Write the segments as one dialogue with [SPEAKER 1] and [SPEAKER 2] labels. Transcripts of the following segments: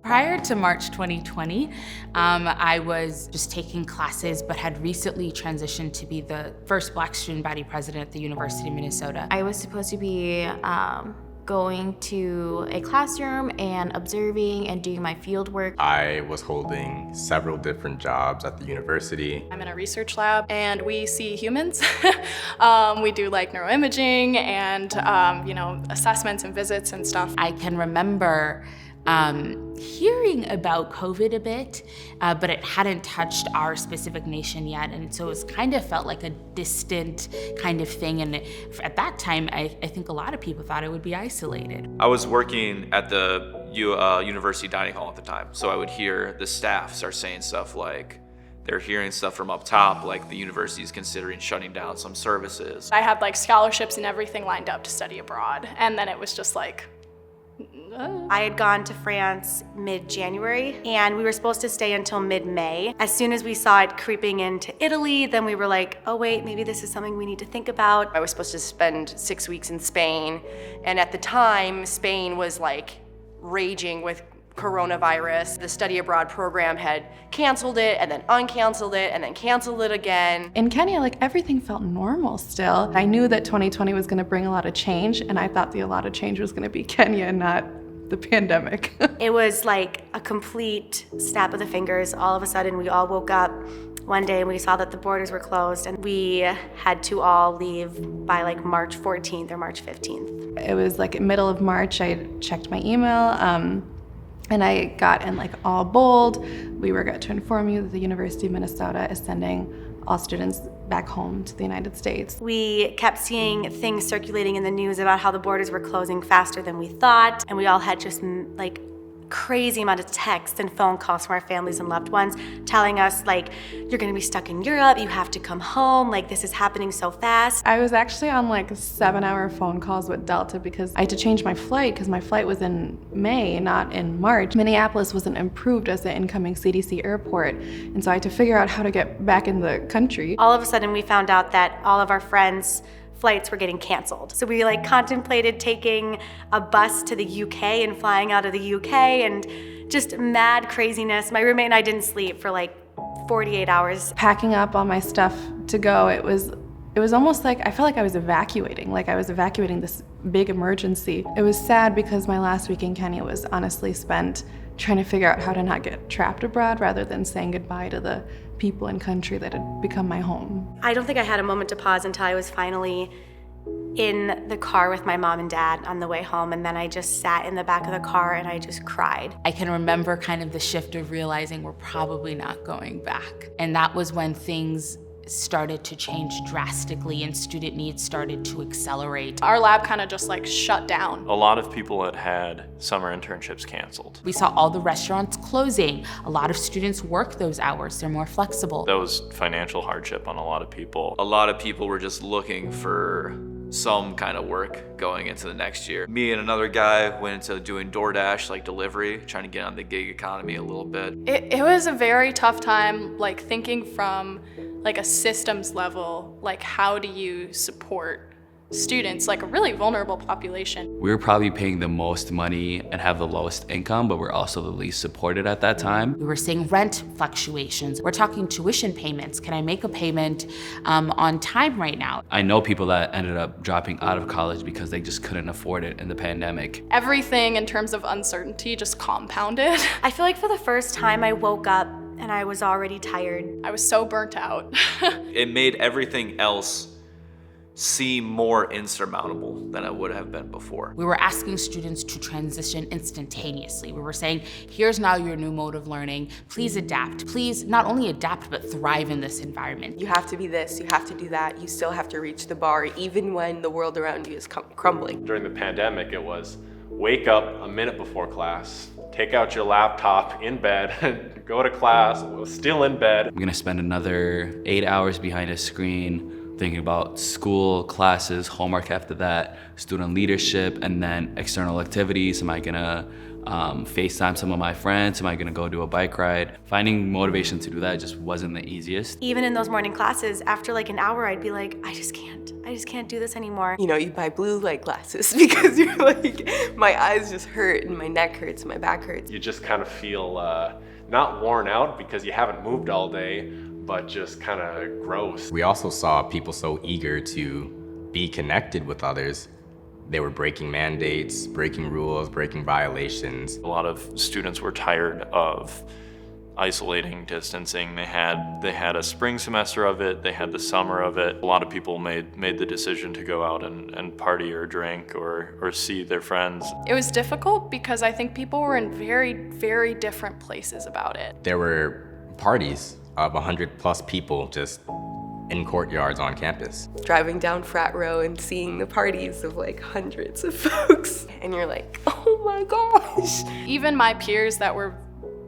[SPEAKER 1] Prior to March 2020, I was just taking classes, but had recently transitioned to be the first Black student body president at the University of Minnesota.
[SPEAKER 2] I was supposed to be going to a classroom and observing and doing my field work.
[SPEAKER 3] I was holding several different jobs at the university.
[SPEAKER 4] I'm in a research lab and we see humans. We do like neuroimaging and assessments and visits and stuff.
[SPEAKER 1] I can remember hearing about COVID a bit, but it hadn't touched our specific nation yet. And so it was kind of felt like a distant kind of thing. And at that time, I think a lot of people thought it would be isolated.
[SPEAKER 5] I was working at the university dining hall at the time. So I would hear the staff start saying stuff like, they're hearing stuff from up top, like the university is considering shutting down some services.
[SPEAKER 4] I had like scholarships and everything lined up to study abroad. And then it was just like,
[SPEAKER 6] I had gone to France mid-January and we were supposed to stay until mid-May. As soon as we saw it creeping into Italy, then we were like, oh wait, maybe this is something we need to think about.
[SPEAKER 7] I was supposed to spend 6 weeks in Spain, and at the time, Spain was like raging with coronavirus. The study abroad program had canceled it and then uncanceled it and then canceled it again.
[SPEAKER 8] In Kenya, like everything felt normal still. I knew that 2020 was gonna bring a lot of change, and I thought a lot of change was gonna be Kenya and not the pandemic.
[SPEAKER 6] It was like a complete snap of the fingers. All of a sudden, we all woke up one day and we saw that the borders were closed and we had to all leave by like March 14th or March 15th.
[SPEAKER 8] It was like middle of March, I checked my email, and I got in like all bold. We were going to inform you that the University of Minnesota is sending all students back home to the United States.
[SPEAKER 6] We kept seeing things circulating in the news about how the borders were closing faster than we thought, and we all had just like crazy amount of texts and phone calls from our families and loved ones telling us like, you're gonna be stuck in Europe, you have to come home, like this is happening so fast.
[SPEAKER 8] I was actually on like 7-hour phone calls with Delta because I had to change my flight because my flight was in May, not in March. Minneapolis wasn't approved as the incoming CDC airport, and so I had to figure out how to get back in the country.
[SPEAKER 6] All of a sudden we found out that all of our friends' flights were getting canceled. So we like contemplated taking a bus to the UK and flying out of the UK, and just mad craziness. My roommate and I didn't sleep for like 48 hours.
[SPEAKER 8] Packing up all my stuff to go, it was almost like I felt like I was evacuating this big emergency. It was sad because my last week in Kenya was honestly spent trying to figure out how to not get trapped abroad rather than saying goodbye to the people and country that had become my home.
[SPEAKER 6] I don't think I had a moment to pause until I was finally in the car with my mom and dad on the way home, and then I just sat in the back of the car and I just cried.
[SPEAKER 1] I can remember kind of the shift of realizing we're probably not going back. And that was when things started to change drastically and student needs started to accelerate.
[SPEAKER 4] Our lab kind of just like shut down.
[SPEAKER 9] A lot of people had summer internships canceled.
[SPEAKER 1] We saw all the restaurants closing. A lot of students work those hours. They're more flexible.
[SPEAKER 9] That was financial hardship on a lot of people.
[SPEAKER 5] A lot of people were just looking for some kind of work going into the next year. Me and another guy went into doing DoorDash, like delivery, trying to get on the gig economy a little bit.
[SPEAKER 4] It was a very tough time, like thinking from like a systems level, like how do you support students, like a really vulnerable population.
[SPEAKER 10] We were probably paying the most money and have the lowest income, but we're also the least supported at that time.
[SPEAKER 1] We were seeing rent fluctuations. We're talking tuition payments. Can I make a payment on time right now?
[SPEAKER 10] I know people that ended up dropping out of college because they just couldn't afford it in the pandemic.
[SPEAKER 4] Everything in terms of uncertainty just compounded.
[SPEAKER 6] I feel like for the first time I woke up and I was already tired.
[SPEAKER 4] I was so burnt out.
[SPEAKER 5] It made everything else seem more insurmountable than it would have been before.
[SPEAKER 1] We were asking students to transition instantaneously. We were saying, here's now your new mode of learning. Please adapt. Please not only adapt, but thrive in this environment.
[SPEAKER 7] You have to be this, you have to do that, you still have to reach the bar even when the world around you is crumbling.
[SPEAKER 9] During the pandemic, it was wake up a minute before class, take out your laptop in bed, go to class, still in bed.
[SPEAKER 10] I'm gonna spend another 8 hours behind a screen thinking about school, classes, homework after that, student leadership, and then external activities. Am I gonna FaceTime some of my friends? Am I gonna go do a bike ride? Finding motivation to do that just wasn't the easiest.
[SPEAKER 6] Even in those morning classes, after like an hour, I'd be like, I just can't do this anymore.
[SPEAKER 11] You know, you buy blue light glasses because you're like, my eyes just hurt and my neck hurts and my back hurts.
[SPEAKER 9] You just kind of feel not worn out because you haven't moved all day, but just kind of gross.
[SPEAKER 3] We also saw people so eager to be connected with others. They were breaking mandates, breaking rules, breaking violations.
[SPEAKER 5] A lot of students were tired of isolating, distancing. They had a spring semester of it, they had the summer of it. A lot of people made the decision to go out and party or drink or see their friends.
[SPEAKER 4] It was difficult because I think people were in very, very different places about it.
[SPEAKER 3] There were parties of 100+ people just in courtyards on campus.
[SPEAKER 11] Driving down Frat Row and seeing the parties of like hundreds of folks. And you're like, oh my gosh.
[SPEAKER 4] Even my peers that were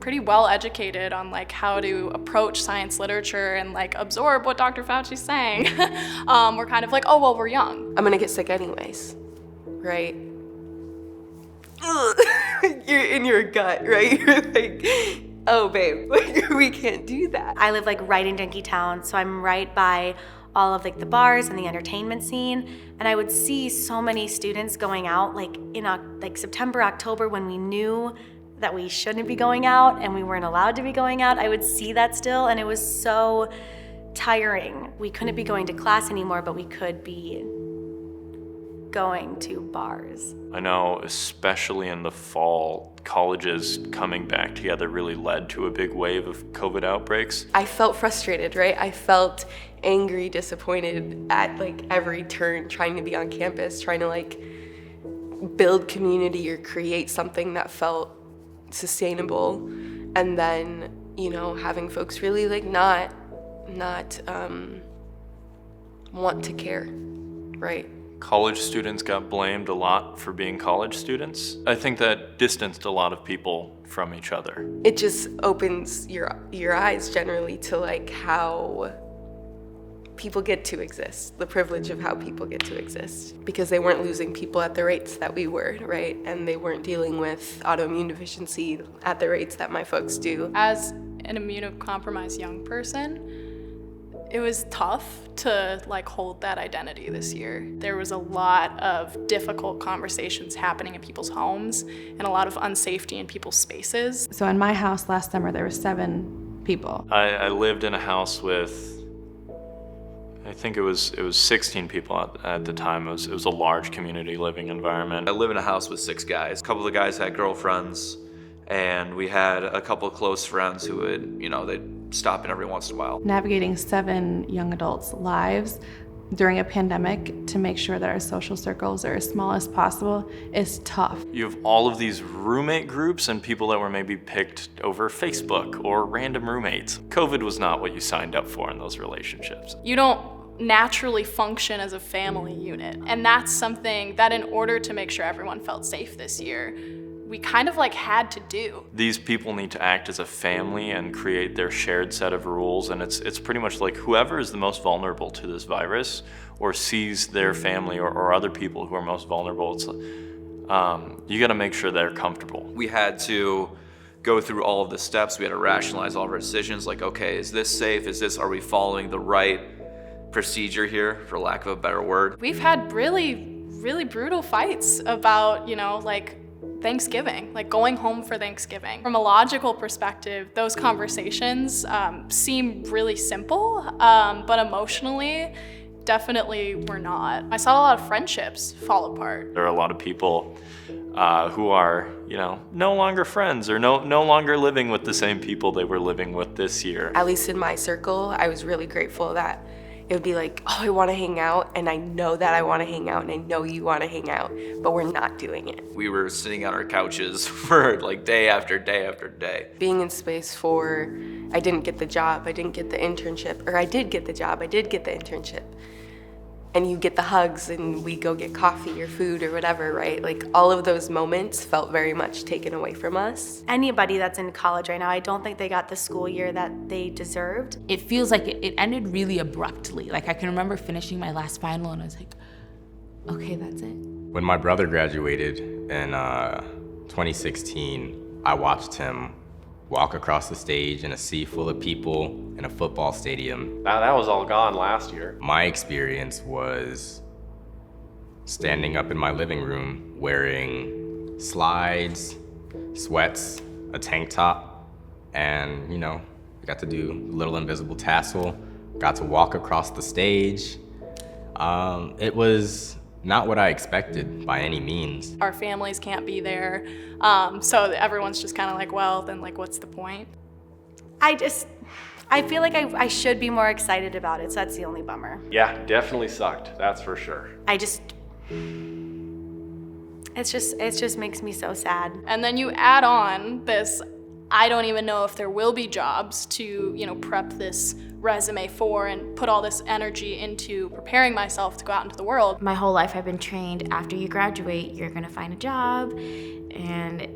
[SPEAKER 4] pretty well educated on like how to approach science literature and like absorb what Dr. Fauci's saying, we're kind of like, oh, well, we're young.
[SPEAKER 11] I'm gonna get sick anyways, right? You're in your gut, right? You're like, oh babe, like, we can't do that.
[SPEAKER 6] I live like right in Dinkytown, so I'm right by all of like the bars and the entertainment scene, and I would see so many students going out like in like September, October, when we knew that we shouldn't be going out and we weren't allowed to be going out. I would see that still, and it was so tiring. We couldn't be going to class anymore, but we could be going to bars.
[SPEAKER 5] I know, especially in the fall, colleges coming back together really led to a big wave of COVID outbreaks.
[SPEAKER 11] I felt frustrated, right? I felt angry, disappointed at like every turn, trying to be on campus, trying to like build community or create something that felt sustainable, and then, you know, having folks really like not want to care, right?
[SPEAKER 5] College students got blamed a lot for being college students. I think that distanced a lot of people from each other.
[SPEAKER 11] It just opens your eyes generally to like how people get to exist, the privilege of how people get to exist, because they weren't losing people at the rates that we were, right? And they weren't dealing with autoimmune deficiency at the rates that my folks do.
[SPEAKER 4] As an immunocompromised young person, it was tough to like hold that identity this year. There was a lot of difficult conversations happening in people's homes and a lot of unsafety in people's spaces.
[SPEAKER 8] So in my house last summer, there were 7 people.
[SPEAKER 5] I lived in a house with, I think it was 16 people at the time. It was a large community living environment. I live in a house with 6 guys. A couple of the guys had girlfriends, and we had a couple of close friends who would, you know, they'd stop in every once in a while.
[SPEAKER 8] Navigating 7 young adults' lives during a pandemic to make sure that our social circles are as small as possible is tough.
[SPEAKER 5] You have all of these roommate groups and people that were maybe picked over Facebook or random roommates. COVID was not what you signed up for in those relationships.
[SPEAKER 4] You don't naturally function as a family unit, and that's something that in order to make sure everyone felt safe this year, we kind of like had to do.
[SPEAKER 5] These people need to act as a family and create their shared set of rules, and it's pretty much like whoever is the most vulnerable to this virus or sees their family or other people who are most vulnerable, it's, you gotta make sure they're comfortable. We had to go through all of the steps. We had to rationalize all of our decisions, like, okay, is this safe? Are we following the right procedure here, for lack of a better word?
[SPEAKER 4] We've had really, really brutal fights about, you know, like Thanksgiving, like going home for Thanksgiving. From a logical perspective, those conversations seem really simple, but emotionally, definitely were not. I saw a lot of friendships fall apart.
[SPEAKER 5] There are a lot of people who are, you know, no longer friends or no longer living with the same people they were living with this year.
[SPEAKER 11] At least in my circle, I was really grateful that it would be like, oh, I want to hang out, and I know that I want to hang out, and I know you want to hang out, but we're not doing it.
[SPEAKER 5] We were sitting on our couches for like day after day after day.
[SPEAKER 11] Being in space for, I didn't get the job, I didn't get the internship, or I did get the job, I did get the internship. and you get the hugs and we go get coffee or food or whatever, right? Like all of those moments felt very much taken away from us.
[SPEAKER 6] Anybody that's in college right now, I don't think they got the school year that they deserved.
[SPEAKER 1] It feels like it ended really abruptly. Like I can remember finishing my last final and I was like, okay, that's it.
[SPEAKER 3] When my brother graduated in 2016, I watched him walk across the stage in a sea full of people in a football stadium.
[SPEAKER 9] That was all gone last year.
[SPEAKER 3] My experience was standing up in my living room wearing slides, sweats, a tank top, and I got to do a little invisible tassel, got to walk across the stage. It was not what I expected by any means.
[SPEAKER 4] Our families can't be there, so everyone's just kind of like, well, then like, what's the point?
[SPEAKER 6] I feel like I should be more excited about it, so that's the only bummer.
[SPEAKER 9] Yeah, definitely sucked, that's for sure.
[SPEAKER 6] It just makes me so sad.
[SPEAKER 4] And then you add on this, I don't even know if there will be jobs to, prep this resume for and put all this energy into preparing myself to go out into the world.
[SPEAKER 2] My whole life I've been trained, after you graduate, you're gonna find a job, and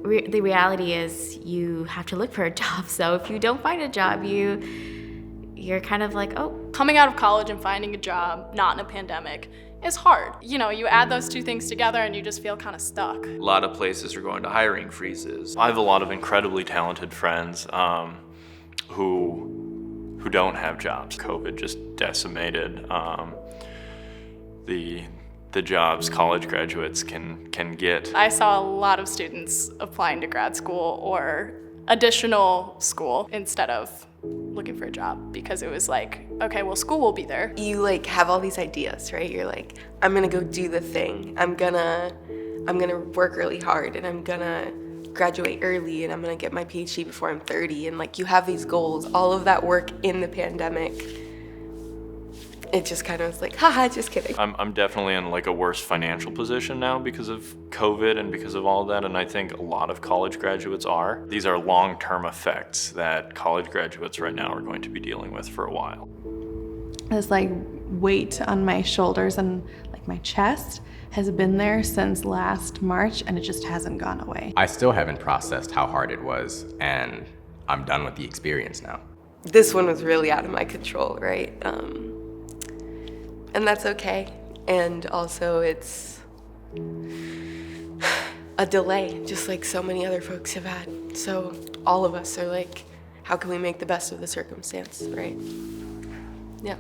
[SPEAKER 2] the reality is you have to look for a job. So if you don't find a job, you're kind of like, oh.
[SPEAKER 4] Coming out of college and finding a job, not in a pandemic, is hard. You add those two things together and you just feel kind of stuck.
[SPEAKER 5] A lot of places are going to hiring freezes.
[SPEAKER 9] I have a lot of incredibly talented friends who don't have jobs. COVID just decimated the jobs college graduates can get.
[SPEAKER 4] I saw a lot of students applying to grad school or additional school instead of looking for a job, because it was like, okay, well, school will be there.
[SPEAKER 11] You like have all these ideas, right? You're like, I'm gonna go do the thing. I'm gonna work really hard, and I'm gonna graduate early, and I'm gonna get my PhD before I'm 30. And like, you have these goals, all of that work in the pandemic. It just kind of was like, haha, just kidding.
[SPEAKER 9] I'm definitely in like a worse financial position now because of COVID and because of all of that, and I think a lot of college graduates are. These are long-term effects that college graduates right now are going to be dealing with for a while.
[SPEAKER 8] This like weight on my shoulders and like my chest has been there since last March, and it just hasn't gone away.
[SPEAKER 3] I still haven't processed how hard it was, and I'm done with the experience now.
[SPEAKER 11] This one was really out of my control, right? And that's okay. And also it's a delay, just like so many other folks have had. So all of us are like, how can we make the best of the circumstance, right? Yeah.